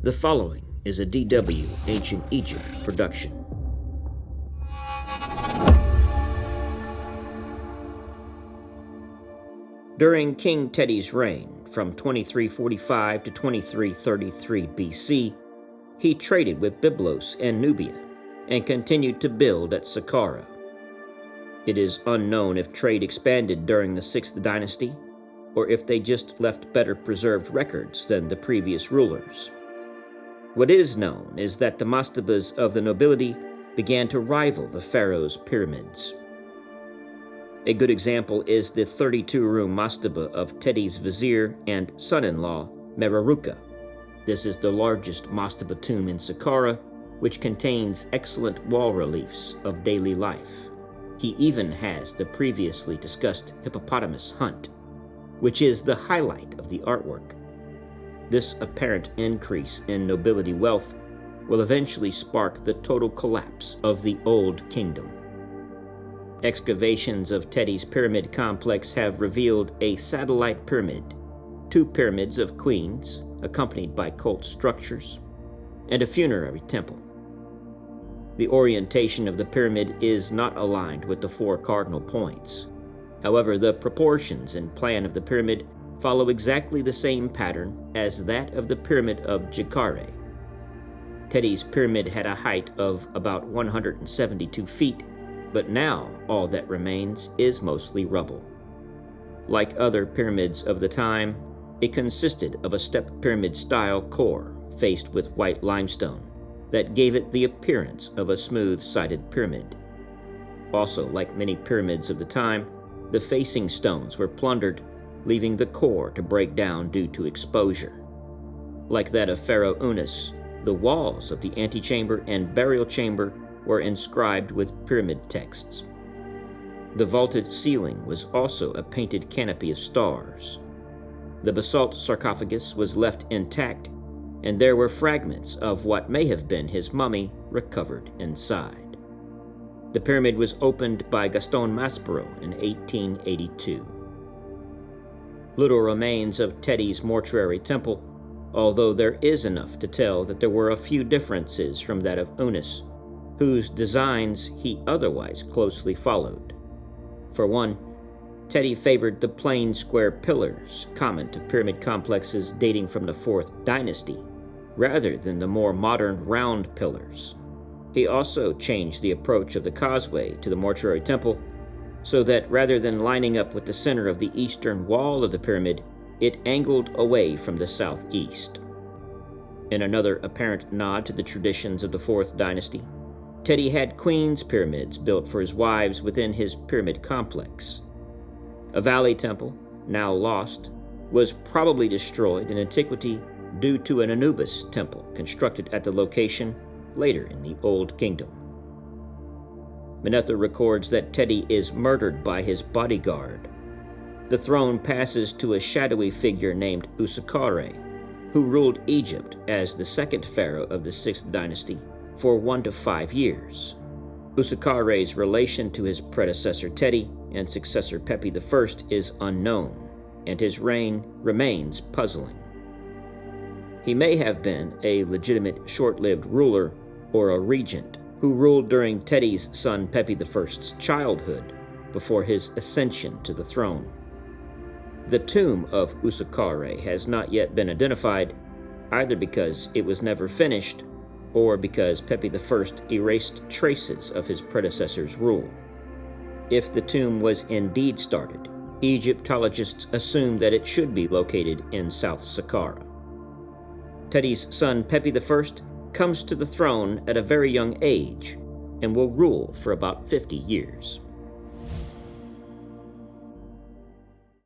The following is a DW Ancient Egypt production. During King Teti's reign, from 2345 to 2333 BC, he traded with Byblos and Nubia and continued to build at Saqqara. It is unknown if trade expanded during the 6th dynasty, or if they just left better preserved records than the previous rulers. What is known is that the mastabas of the nobility began to rival the pharaohs' pyramids. A good example is the 32-room mastaba of Teti's vizier and son-in-law, Mieroop. This is the largest mastaba tomb in Saqqara, which contains excellent wall reliefs of daily life. He even has the previously discussed hippopotamus hunt, which is the highlight of the artwork. This apparent increase in nobility wealth will eventually spark the total collapse of the Old Kingdom. Excavations of Teti's pyramid complex have revealed a satellite pyramid, 2 pyramids of queens, accompanied by cult structures, and a funerary temple. The orientation of the pyramid is not aligned with the 4 cardinal points. However, the proportions and plan of the pyramid follow exactly the same pattern as that of the pyramid of Saqqara. Teti's pyramid had a height of about 172 feet, but now all that remains is mostly rubble. Like other pyramids of the time, it consisted of a step pyramid-style core faced with white limestone that gave it the appearance of a smooth-sided pyramid. Also, like many pyramids of the time, the facing stones were plundered, leaving the core to break down due to exposure. Like that of Pharaoh Unas, the walls of the antechamber and burial chamber were inscribed with pyramid texts. The vaulted ceiling was also a painted canopy of stars. The basalt sarcophagus was left intact, and there were fragments of what may have been his mummy recovered inside. The pyramid was opened by Gaston Maspero in 1882. Little remains of Teti's mortuary temple, although there is enough to tell that there were a few differences from that of Unas, whose designs he otherwise closely followed. For one, Teti favored the plain square pillars common to pyramid complexes dating from the 4th dynasty, rather than the more modern round pillars. He also changed the approach of the causeway to the mortuary temple so that rather than lining up with the center of the eastern wall of the pyramid, it angled away from the southeast. In another apparent nod to the traditions of the 4th dynasty, Teti had queen's pyramids built for his wives within his pyramid complex. A valley temple, now lost, was probably destroyed in antiquity due to an Anubis temple constructed at the location later in the Old Kingdom. Manetho records that Teti is murdered by his bodyguard. The throne passes to a shadowy figure named Saqqara, who ruled Egypt as the 2nd pharaoh of the 6th dynasty for 1 to 5 years. Saqqara's relation to his predecessor Teti and successor Pepi I is unknown, and his reign remains puzzling. He may have been a legitimate short-lived ruler or a regent who ruled during Teti's son Pepi I's childhood before his ascension to the throne. The tomb of Saqqara has not yet been identified, either because it was never finished or because Pepi I erased traces of his predecessor's rule. If the tomb was indeed started, Egyptologists assume that it should be located in South Saqqara. Teti's son Pepi I comes to the throne at a very young age and will rule for about 50 years.